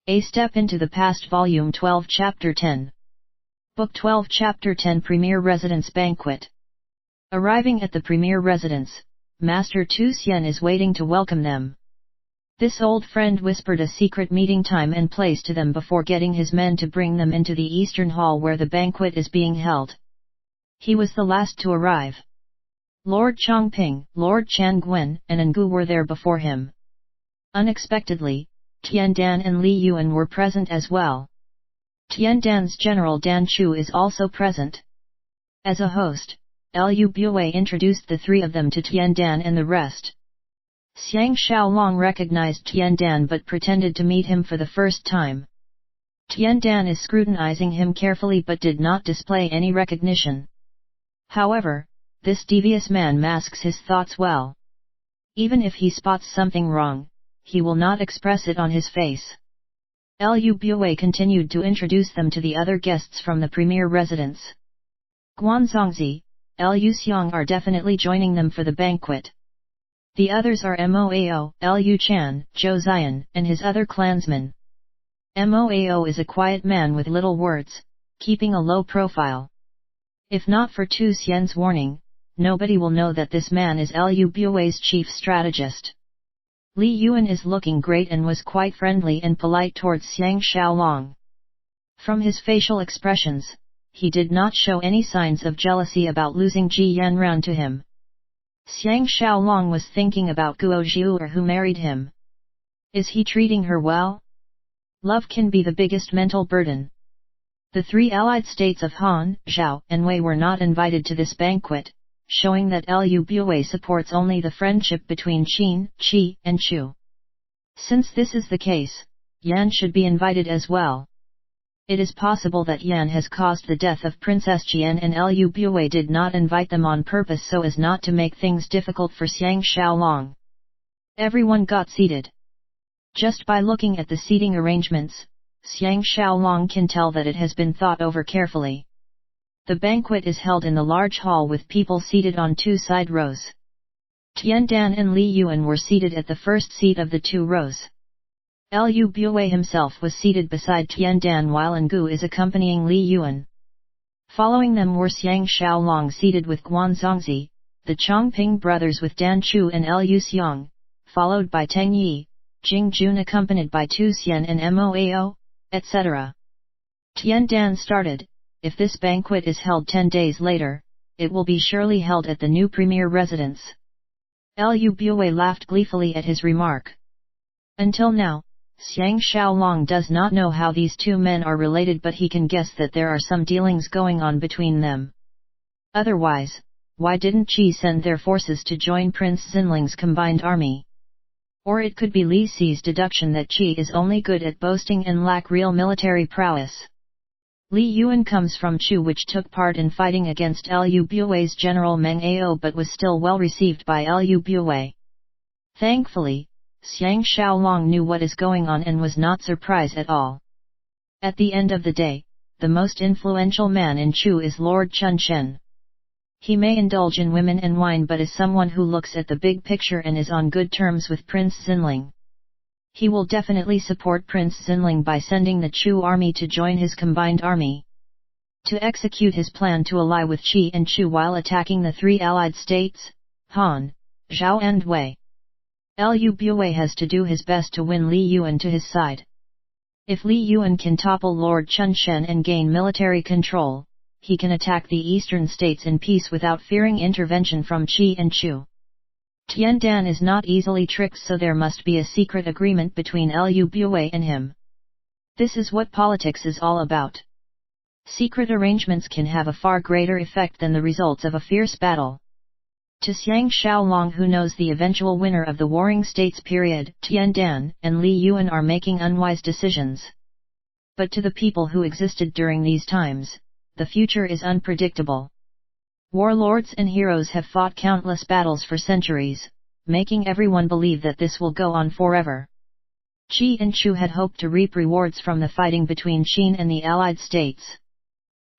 A Step into the Past Volume 12 Chapter 10. Book 12 Chapter 10 Premier Residence Banquet. Arriving at the premier residence, Master Tu Xian is waiting to welcome them. This old friend whispered a secret meeting time and place to them before getting his men to bring them into the eastern hall where the banquet is being held. He was the last to arrive. Lord Chongping, Lord Changwen, and Ngu were there before him. Unexpectedly, Tiandan and Li Yuan were present as well. Tiandan's General Dan Chu is also present. As a host, Lu Bue introduced the three of them to Tiandan and the rest. Xiang Xiaolong recognized Tiandan but pretended to meet him for the first time. Tiandan is scrutinizing him carefully but did not display any recognition. However, this devious man masks his thoughts well. Even if he spots something wrong, he will not express it on his face. Lu Bue continued to introduce them to the other guests from the premier residence. Guanzongzi, Lu Xiang are definitely joining them for the banquet. The others are Moao, Lu Chan, Zhou Zian, and his other clansmen. Moao is a quiet man with little words, keeping a low profile. If not for Tu Xian's warning, nobody will know that this man is Lu Bue's chief strategist. Li Yuan is looking great and was quite friendly and polite towards Xiang Xiaolong. From his facial expressions, he did not show any signs of jealousy about losing Ji Yanran to him. Xiang Xiaolong was thinking about Guo Zhiur who married him. Is he treating her well? Love can be the biggest mental burden. The three allied states of Han, Zhao, and Wei were not invited to this banquet, showing that Lu Bue supports only the friendship between Qin, Qi, and Chu. Since this is the case, Yan should be invited as well. It is possible that Yan has caused the death of Princess Jian and Lu Bue did not invite them on purpose so as not to make things difficult for Xiang Xiaolong. Everyone got seated. Just by looking at the seating arrangements, Xiang Xiaolong can tell that it has been thought over carefully. The banquet is held in the large hall with people seated on two side rows. Tiandan and Li Yuan were seated at the first seat of the two rows. Lu Bue himself was seated beside Tiandan while Ngu is accompanying Li Yuan. Following them were Xiang Xiaolong seated with Guanzongzi, the Chongping brothers with Dan Chu and Lu Xiang, followed by Teng Yi, Jing Jun accompanied by Tu Xian and Moao, etc. Tiandan started. If this banquet is held 10 days later, it will be surely held at the new premier residence. Lu Bue laughed gleefully at his remark. Until now, Xiang Xiaolong does not know how these two men are related but he can guess that there are some dealings going on between them. Otherwise, why didn't Qi send their forces to join Prince Xinling's combined army? Or it could be Li Si's deduction that Qi is only good at boasting and lack real military prowess. Li Yuan comes from Chu which took part in fighting against Lu Bue's general Meng Ao but was still well received by Lu Bue. Thankfully, Xiang Xiaolong knew what is going on and was not surprised at all. At the end of the day, the most influential man in Chu is Lord Chun Shen. He may indulge in women and wine but is someone who looks at the big picture and is on good terms with Prince Xinling. He will definitely support Prince Xinling by sending the Chu army to join his combined army. To execute his plan to ally with Qi and Chu while attacking the three allied states, Han, Zhao and Wei. Lu Bue has to do his best to win Li Yuan to his side. If Li Yuan can topple Lord Chun Shen and gain military control, he can attack the eastern states in peace without fearing intervention from Qi and Chu. Tiandan is not easily tricked so there must be a secret agreement between Lu Bue and him. This is what politics is all about. Secret arrangements can have a far greater effect than the results of a fierce battle. To Xiang Xiaolong who knows the eventual winner of the warring states period, Tiandan and Li Yuan are making unwise decisions. But to the people who existed during these times, the future is unpredictable. Warlords and heroes have fought countless battles for centuries, making everyone believe that this will go on forever. Qi and Chu had hoped to reap rewards from the fighting between Qin and the allied states.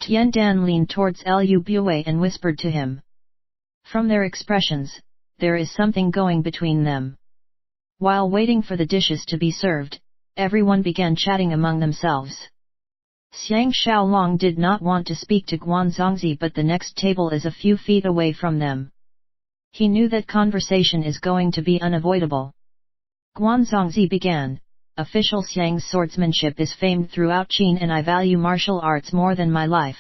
Tiandan leaned towards Lu Bue and whispered to him. From their expressions, there is something going between them. While waiting for the dishes to be served, everyone began chatting among themselves. Xiang Xiaolong did not want to speak to Guanzongzi, but the next table is a few feet away from them. He knew that conversation is going to be unavoidable. Guanzongzi began, "Official Xiang's swordsmanship is famed throughout Qin and I value martial arts more than my life.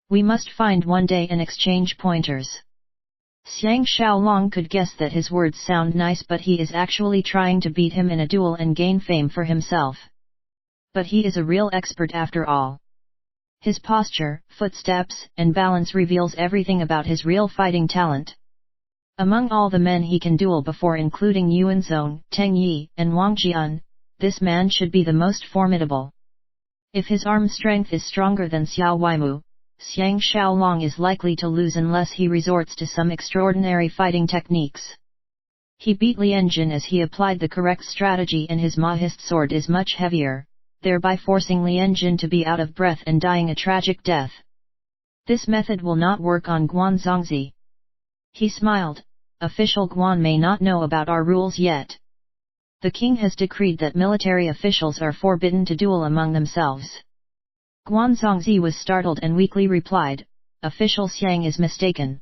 We must find one day and exchange pointers." Xiang Xiaolong could guess that his words sound nice, but he is actually trying to beat him in a duel and gain fame for himself. But he is a real expert after all. His posture, footsteps, and balance reveals everything about his real fighting talent. Among all the men he can duel before, including Yuan Zong, Teng Yi, and Wang Jian, this man should be the most formidable. If his arm strength is stronger than Xiao Weimu, Xiang Xiaolong is likely to lose unless he resorts to some extraordinary fighting techniques. He beat Lian Jin as he applied the correct strategy, and his Mahist sword is much heavier, thereby forcing Lian Jin to be out of breath and dying a tragic death. This method will not work on Guanzongzi. He smiled, "Official Guan may not know about our rules yet. The king has decreed that military officials are forbidden to duel among themselves." Guanzongzi was startled and weakly replied, "Official Xiang is mistaken.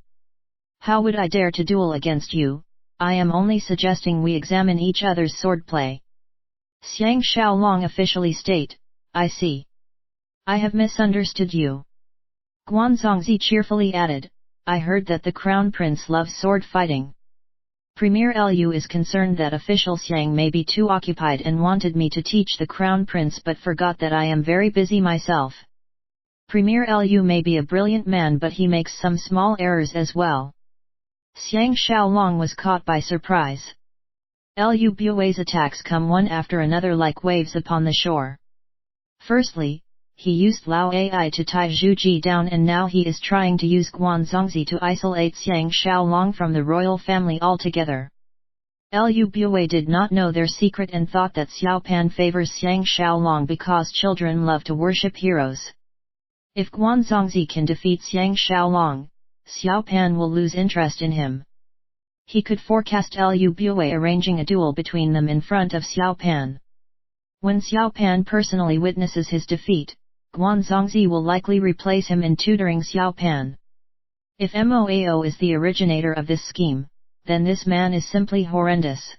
How would I dare to duel against you? I am only suggesting we examine each other's swordplay." Xiang Xiaolong officially state, "I see. I have misunderstood you." Guanzongzi cheerfully added, "I heard that the crown prince loves sword fighting. Premier Lu is concerned that official Xiang may be too occupied and wanted me to teach the crown prince, but forgot that I am very busy myself. Premier Lu may be a brilliant man, but he makes some small errors as well." Xiang Xiaolong was caught by surprise. Lu Bue's attacks come one after another like waves upon the shore. Firstly, he used Lao Ai to tie Zhu Ji down, and now he is trying to use Guanzongzi to isolate Xiang Xiaolong from the royal family altogether. Lu Bue did not know their secret and thought that Xiao Pan favors Xiang Xiaolong because children love to worship heroes. If Guanzongzi can defeat Xiang Xiaolong, Xiao Pan will lose interest in him. He could forecast Lu Bue arranging a duel between them in front of Xiao Pan. When Xiao Pan personally witnesses his defeat, Guanzongzi will likely replace him in tutoring Xiao Pan. If Moao is the originator of this scheme, then this man is simply horrendous.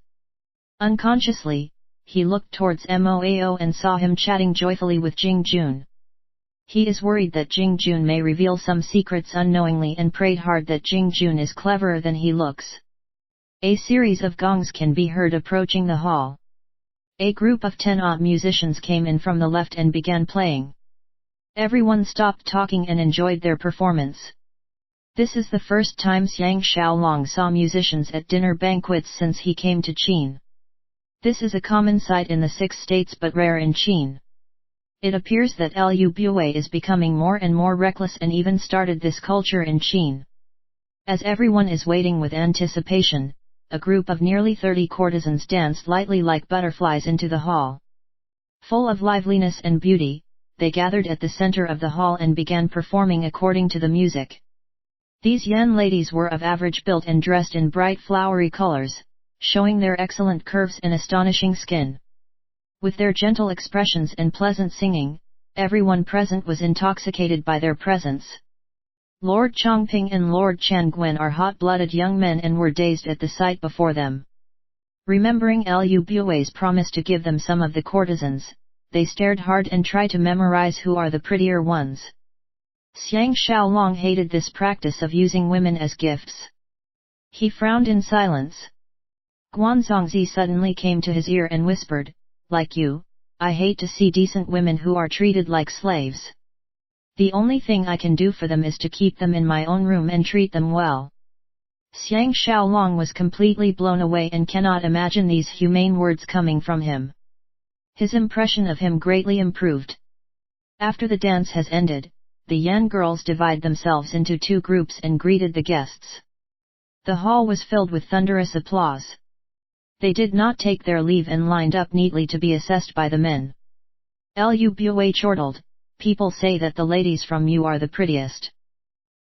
Unconsciously, he looked towards Moao and saw him chatting joyfully with Jing Jun. He is worried that Jing Jun may reveal some secrets unknowingly and prayed hard that Jing Jun is cleverer than he looks. A series of gongs can be heard approaching the hall. A group of 10 odd musicians came in from the left and began playing. Everyone stopped talking and enjoyed their performance. This is the first time Xiang Xiaolong saw musicians at dinner banquets since he came to Qin. This is a common sight in the 6 states but rare in Qin. It appears that Lu Bue is becoming more and more reckless and even started this culture in Qin. As everyone is waiting with anticipation, a group of nearly 30 courtesans danced lightly like butterflies into the hall. Full of liveliness and beauty, they gathered at the center of the hall and began performing according to the music. These young ladies were of average build and dressed in bright flowery colors, showing their excellent curves and astonishing skin. With their gentle expressions and pleasant singing, everyone present was intoxicated by their presence. Lord Chongping and Lord Changwen are hot-blooded young men and were dazed at the sight before them. Remembering Lu Bue's promise to give them some of the courtesans, they stared hard and tried to memorize who are the prettier ones. Xiang Xiaolong hated this practice of using women as gifts. He frowned in silence. Guanzongzi suddenly came to his ear and whispered, "Like you, I hate to see decent women who are treated like slaves. The only thing I can do for them is to keep them in my own room and treat them well." Xiang Xiaolong was completely blown away and cannot imagine these humane words coming from him. His impression of him greatly improved. After the dance has ended, the Yan girls divide themselves into 2 groups and greeted the guests. The hall was filled with thunderous applause. They did not take their leave and lined up neatly to be assessed by the men. Lu Bue chortled, "People say that the ladies from you are the prettiest.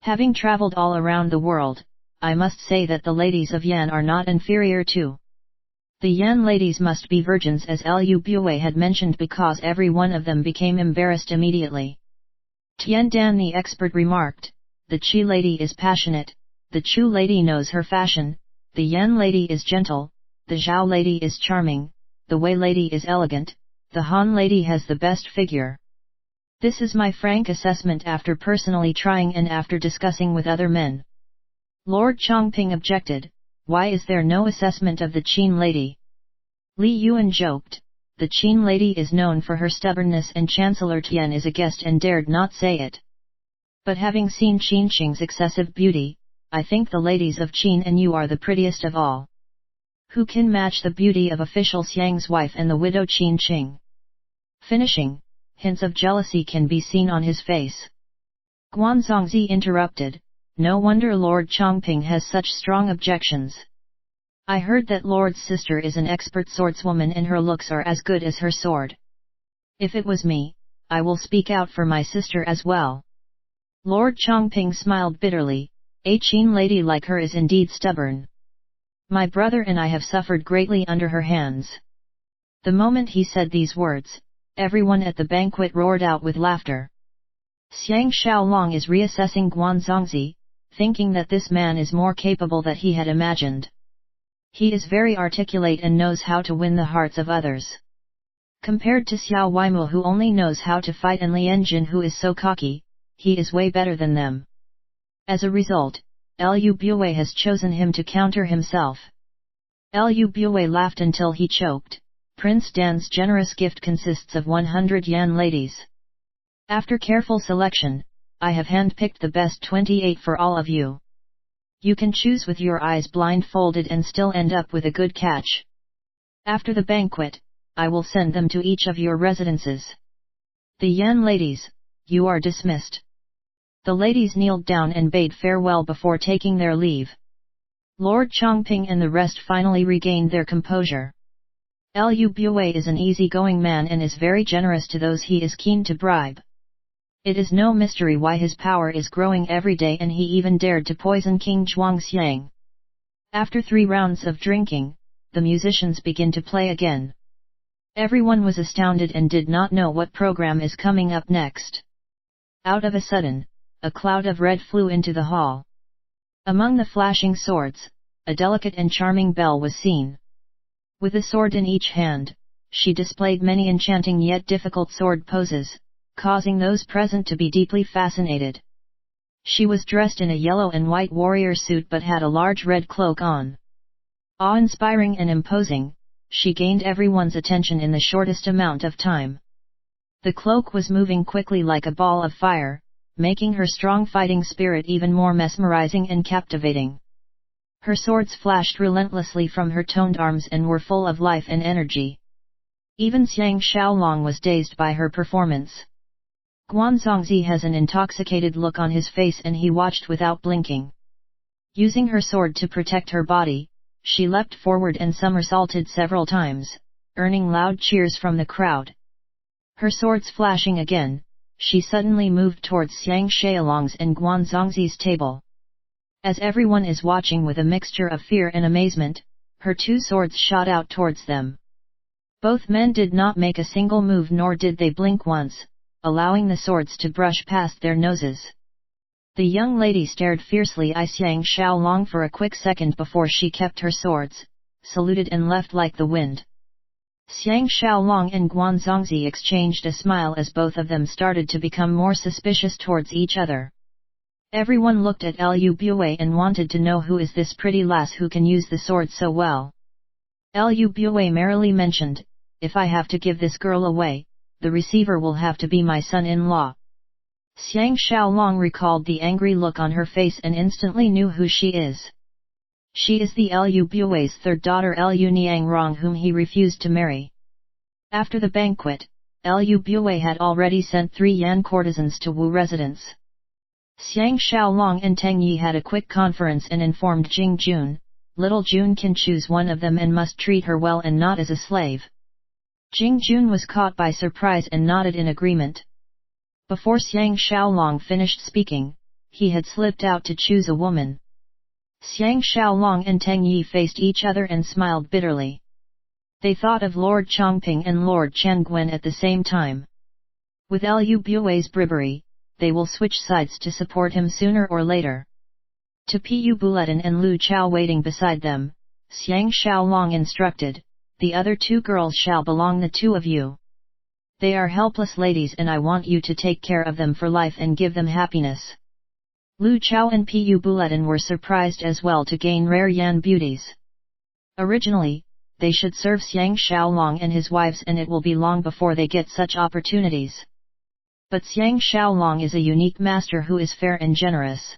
Having traveled all around the world, I must say that the ladies of Yan are not inferior too." The Yan ladies must be virgins, as Lu Bue had mentioned, because every one of them became embarrassed immediately. Tian Dan the expert remarked, the Qi lady is passionate, the Chu lady knows her fashion, the Yan lady is gentle, the Zhao lady is charming, the Wei lady is elegant, the Han lady has the best figure. This is my frank assessment after personally trying and after discussing with other men. Lord Chongping objected, why is there no assessment of the Qin lady? Li Yuan joked, the Qin lady is known for her stubbornness and Chancellor Tian is a guest and dared not say it. But having seen Qin Qing's excessive beauty, I think the ladies of Qin and you are the prettiest of all. Who can match the beauty of official Xiang's wife and the widow Qin Qing? Finishing, hints of jealousy can be seen on his face. Guanzongzi interrupted, no wonder Lord Chongping has such strong objections. I heard that Lord's sister is an expert swordswoman and her looks are as good as her sword. If it was me, I will speak out for my sister as well. Lord Chongping smiled bitterly, a Qin lady like her is indeed stubborn. My brother and I have suffered greatly under her hands. The moment he said these words, everyone at the banquet roared out with laughter. Xiang Xiaolong is reassessing Guanzongzi, thinking that this man is more capable than he had imagined. He is very articulate and knows how to win the hearts of others. Compared to Xiao Weimul, who only knows how to fight, and Lian Jin, who is so cocky, he is way better than them. As a result, Lu Bue has chosen him to counter himself. Lu Bue laughed until he choked. Prince Dan's generous gift consists of 100 Yan ladies. After careful selection, I have handpicked the best 28 for all of you. You can choose with your eyes blindfolded and still end up with a good catch. After the banquet, I will send them to each of your residences. The Yan ladies, you are dismissed. The ladies kneeled down and bade farewell before taking their leave. Lord Chongping and the rest finally regained their composure. Lu Bue is an easy-going man and is very generous to those he is keen to bribe. It is no mystery why his power is growing every day, and he even dared to poison King Zhuangxiang. After 3 rounds of drinking, the musicians begin to play again. Everyone was astounded and did not know what program is coming up next. Out of a sudden, a cloud of red flew into the hall. Among the flashing swords, a delicate and charming belle was seen. With a sword in each hand, she displayed many enchanting yet difficult sword poses, causing those present to be deeply fascinated. She was dressed in a yellow and white warrior suit but had a large red cloak on. Awe-inspiring and imposing, she gained everyone's attention in the shortest amount of time. The cloak was moving quickly like a ball of fire, making her strong fighting spirit even more mesmerizing and captivating. Her swords flashed relentlessly from her toned arms and were full of life and energy. Even Xiang Xiaolong was dazed by her performance. Guanzongzi has an intoxicated look on his face and he watched without blinking. Using her sword to protect her body, she leapt forward and somersaulted several times, earning loud cheers from the crowd. Her swords flashing again, she suddenly moved towards Xiang Xiaolong's and Guanzongzi's table. As everyone is watching with a mixture of fear and amazement, her 2 swords shot out towards them. Both men did not make a single move nor did they blink once, allowing the swords to brush past their noses. The young lady stared fiercely at Xiang Xiaolong for a quick second before she kept her swords, saluted and left like the wind. Xiang Xiaolong and Guanzongzi exchanged a smile as both of them started to become more suspicious towards each other. Everyone looked at Lu Bue and wanted to know who is this pretty lass who can use the sword so well. Lu Bue merrily mentioned, if I have to give this girl away, the receiver will have to be my son-in-law. Xiang Xiaolong recalled the angry look on her face and instantly knew who she is. She is the Lu Bue's third daughter Lu Niangrong, whom he refused to marry. After the banquet, Lu Bue had already sent 3 Yan courtesans to Wu residence. Xiang Xiaolong and Teng Yi had a quick conference and informed Jing Jun, little Jun can choose one of them and must treat her well and not as a slave. Jing Jun was caught by surprise and nodded in agreement. Before Xiang Xiaolong finished speaking, he had slipped out to choose a woman. Xiang Xiaolong and Teng Yi faced each other and smiled bitterly. They thought of Lord Chongping and Lord Changwen at the same time. With Lu Bue's bribery, they will switch sides to support him sooner or later. To Pu Buletin and Lu Chao waiting beside them, Xiang Xiaolong instructed, "The other two girls shall belong the two of you. They are helpless ladies and I want you to take care of them for life and give them happiness." Lu Chao and Pu Buletin were surprised as well to gain rare Yan beauties. Originally, they should serve Xiang Xiaolong and his wives and it will be long before they get such opportunities. But Xiang Xiaolong is a unique master who is fair and generous.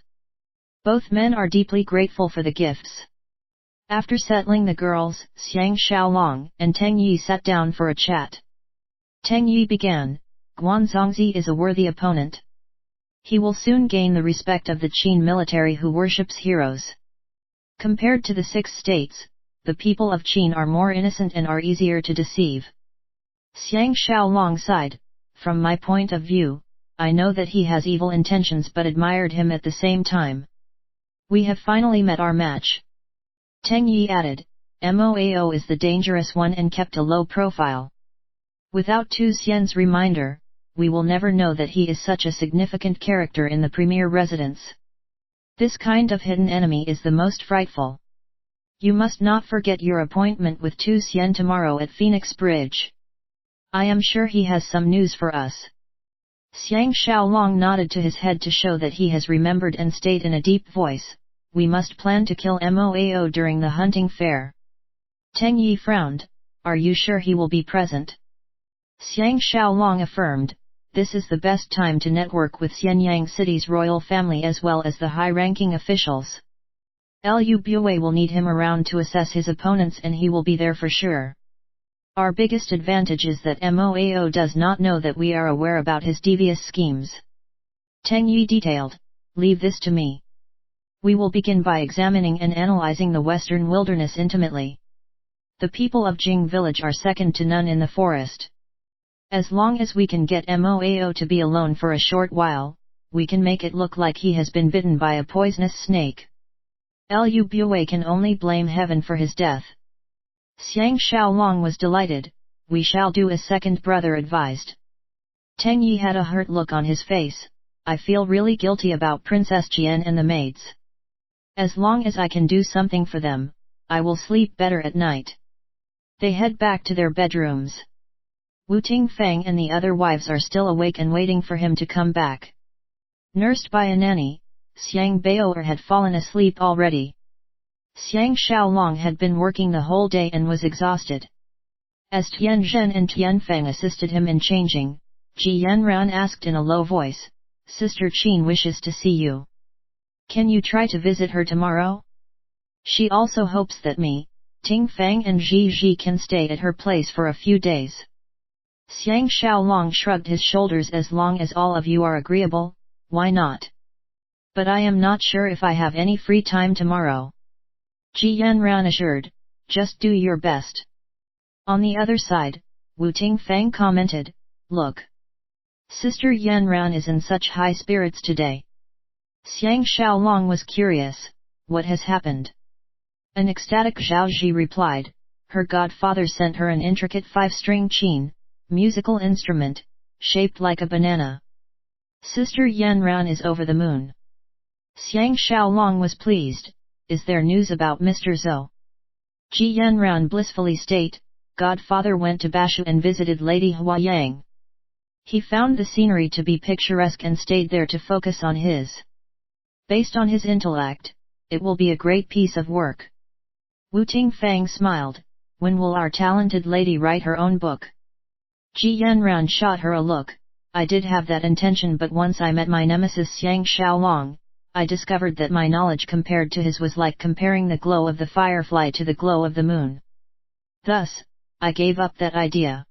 Both men are deeply grateful for the gifts. After settling the girls, Xiang Xiaolong and Teng Yi sat down for a chat. Teng Yi began, "Guanzongzi is a worthy opponent. He will soon gain the respect of the Qin military who worships heroes. Compared to the 6 states, the people of Qin are more innocent and are easier to deceive." Xiang Xiaolong sighed, "From my point of view, I know that he has evil intentions but admired him at the same time. We have finally met our match." Teng Yi added, "Moao is the dangerous one and kept a low profile. Without Tu Xian's reminder, we will never know that he is such a significant character in the premier residence. This kind of hidden enemy is the most frightful. You must not forget your appointment with Tu Xian tomorrow at Phoenix Bridge. I am sure he has some news for us." Xiang Xiaolong nodded to his head to show that he has remembered and stated in a deep voice, "We must plan to kill Moao during the hunting fair." Teng Yi frowned, "Are you sure he will be present?" Xiang Xiaolong affirmed, "This is the best time to network with Xianyang City's royal family as well as the high-ranking officials. Lu Bue will need him around to assess his opponents and he will be there for sure. Our biggest advantage is that Moao does not know that we are aware about his devious schemes." Teng Yi detailed, "Leave this to me. We will begin by examining and analyzing the western wilderness intimately. The people of Jing village are second to none in the forest. As long as we can get Moao to be alone for a short while, we can make it look like he has been bitten by a poisonous snake. Lu Bue can only blame heaven for his death." Xiang Xiaolong was delighted, "We shall do as second brother advised." Teng Yi had a hurt look on his face, "I feel really guilty about Princess Jian and the maids. As long as I can do something for them, I will sleep better at night." They head back to their bedrooms. Wu Tingfang and the other wives are still awake and waiting for him to come back. Nursed by a nanny, Xiang Baoer had fallen asleep already. Xiang Xiaolong had been working the whole day and was exhausted. As Tianzhen and Tianfang assisted him in changing, Ji Yanran asked in a low voice, "Sister Qin wishes to see you. Can you try to visit her tomorrow? She also hopes that me, Tingfang and Ji can stay at her place for a few days." Xiang Xiaolong shrugged his shoulders. "As long as all of you are agreeable, why not? But I am not sure if I have any free time tomorrow." Ji Yanran assured, "Just do your best." On the other side, Wu Tingfang commented, "Look. Sister Yanran is in such high spirits today." Xiang Xiaolong was curious, "What has happened?" An ecstatic Zhao Ji replied, "Her godfather sent her an intricate 5-string qin, musical instrument, shaped like a banana. Sister Yanran is over the moon." Xiang Xiaolong was pleased, "Is there news about Mr. Zhou?" Ji Yanran blissfully state, "Godfather went to Bashu and visited Lady Huayang. He found the scenery to be picturesque and stayed there to focus on his. Based on his intellect, it will be a great piece of work." Wu Tingfang smiled, "When will our talented lady write her own book?" Ji Yanran shot her a look, "I did have that intention but once I met my nemesis Xiang Xiaolong, I discovered that my knowledge compared to his was like comparing the glow of the firefly to the glow of the moon. Thus, I gave up that idea.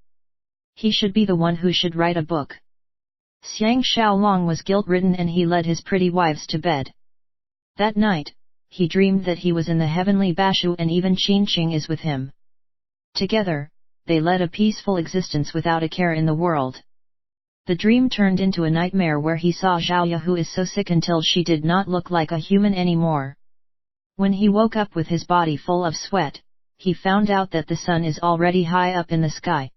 He should be the one who should write a book." Xiang Xiaolong was guilt-ridden and he led his pretty wives to bed. That night, he dreamed that he was in the heavenly Bashu and even Qinqing is with him. Together, they led a peaceful existence without a care in the world. The dream turned into a nightmare where he saw Zhaoya who is so sick until she did not look like a human anymore. When he woke up with his body full of sweat, he found out that the sun is already high up in the sky.